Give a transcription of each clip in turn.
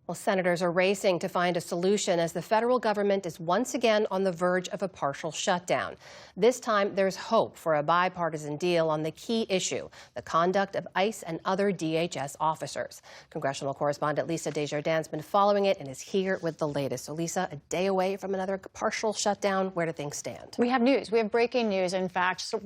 Well, senators are racing to find a solution as the federal government is once again on the verge of a partial shutdown. This time, there's hope for a bipartisan deal on the key issue, the conduct of ICE and other DHS officers. Congressional correspondent Lisa Desjardins has been following it and is here with the latest. So, Lisa, a day away from another partial shutdown. Where do things stand? We have news. We have breaking news, in fact. So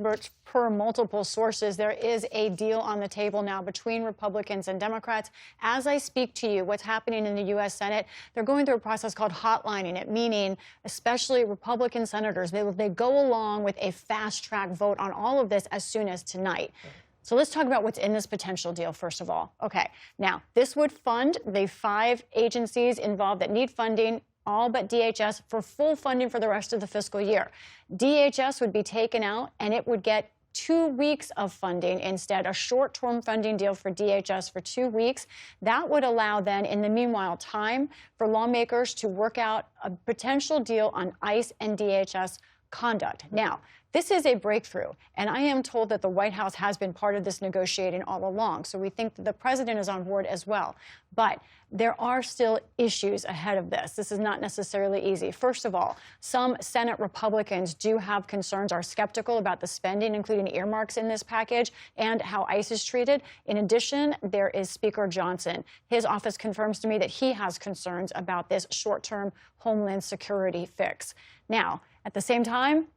per multiple sources, there is a deal on the table now between Republicans and Democrats. As I speak to you, what's happening in the U.S. Senate, they're going through a process called hotlining it, meaning especially Republican senators, they go along with a fast-track vote on all of this as soon as tonight. So let's talk about what's in this potential deal, first of all. Okay, now, this would fund the 5 agencies involved that need funding, all but DHS, for full funding for the rest of the fiscal year. DHS would be taken out, and it would get 2 weeks of funding instead, a short-term funding deal for DHS for 2 weeks. That would allow then, in the meanwhile, time for lawmakers to work out a potential deal on ICE and DHS conduct. Now, this is a breakthrough, and I am told that the White House has been part of this negotiating all along, so we think that the president is on board as well. But there are still issues ahead of this. This is not necessarily easy. First of all, some Senate Republicans do have concerns, are skeptical about the spending, including earmarks in this package, and how ICE is treated. In addition, there is Speaker Johnson. His office confirms to me that he has concerns about this short-term Homeland Security fix. Now, at the same time,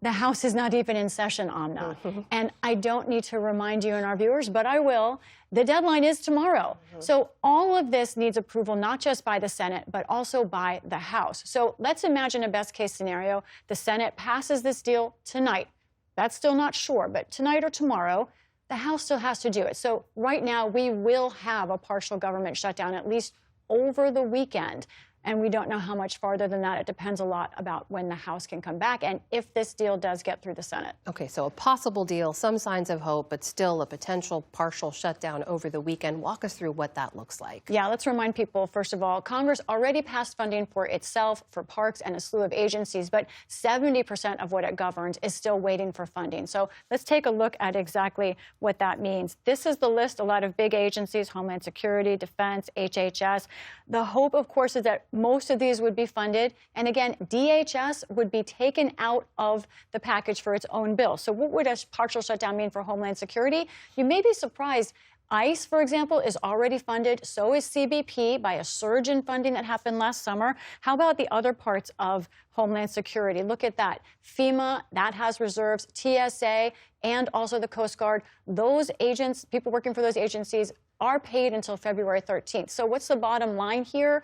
the House is not even in session, Amna. And I don't need to remind you and our viewers, but I will. The deadline is tomorrow. So all of this needs approval, not just by the Senate, but also by the House. So let's imagine a best-case scenario. The Senate passes this deal tonight. That's still not sure, but tonight or tomorrow, the House still has to do it. So right now, we will have a partial government shutdown, at least over the weekend. And we don't know how much farther than that. It depends a lot about when the House can come back and if this deal does get through the Senate. Okay, so a possible deal, some signs of hope, but still a potential partial shutdown over the weekend. Walk us through what that looks like. Yeah, let's remind people, first of all, Congress already passed funding for itself, for parks, and a slew of agencies, but 70% of what it governs is still waiting for funding. So let's take a look at exactly what that means. This is the list, a lot of big agencies, Homeland Security, Defense, HHS. The hope, of course, is that most of these would be funded. And again, DHS would be taken out of the package for its own bill. So what would a partial shutdown mean for Homeland Security? You may be surprised. ICE, for example, is already funded. So is CBP by a surge in funding that happened last summer. How about the other parts of Homeland Security? Look at that. FEMA, that has reserves. TSA, and also the Coast Guard. Those agents, people working for those agencies, are paid until February 13th. So what's the bottom line here?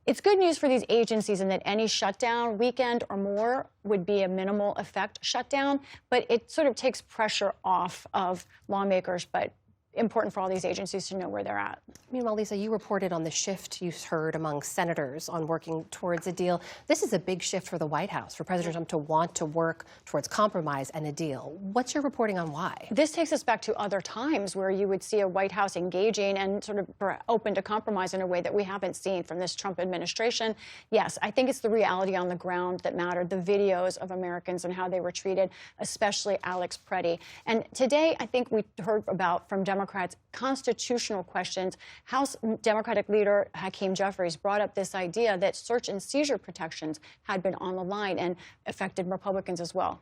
It's good news for these agencies in that any shutdown, weekend or more, would be a minimal effect shutdown, but it sort of takes pressure off of lawmakers, but important for all these agencies to know where they're at. Meanwhile, Lisa, you reported on the shift you heard among senators on working towards a deal. This is a big shift for the White House, for President Trump to want to work towards compromise and a deal. What's your reporting on why? This takes us back to other times where you would see a White House engaging and sort of open to compromise in a way that we haven't seen from this Trump administration. Yes, I think it's the reality on the ground that mattered, the videos of Americans and how they were treated, especially Alex Preddy. And today, I think we heard about from Democrats constitutional questions. House Democratic leader Hakeem Jeffries brought up this idea that search and seizure protections had been on the line and affected Republicans as well.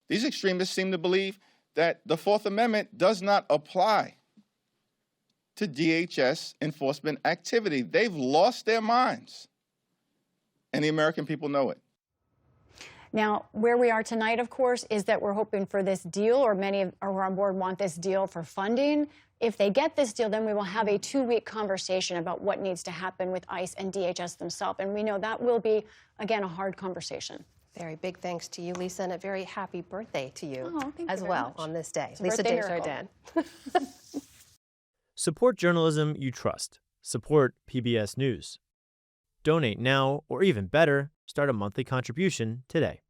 These extremists seem to believe that the Fourth Amendment does not apply to DHS enforcement activity. They've lost their minds, and the American people know it. Now, where we are tonight, of course, is that we're hoping for this deal, or many who are on board want this deal for funding. If they get this deal, then we will have a 2-week conversation about what needs to happen with ICE and DHS themselves. And we know that will be, again, a hard conversation. Very big thanks to you, Lisa, and a very happy birthday to you as you well on this day. It's Lisa Desjardins. Support journalism you trust. Support PBS News. Donate now, or even better, start a monthly contribution today.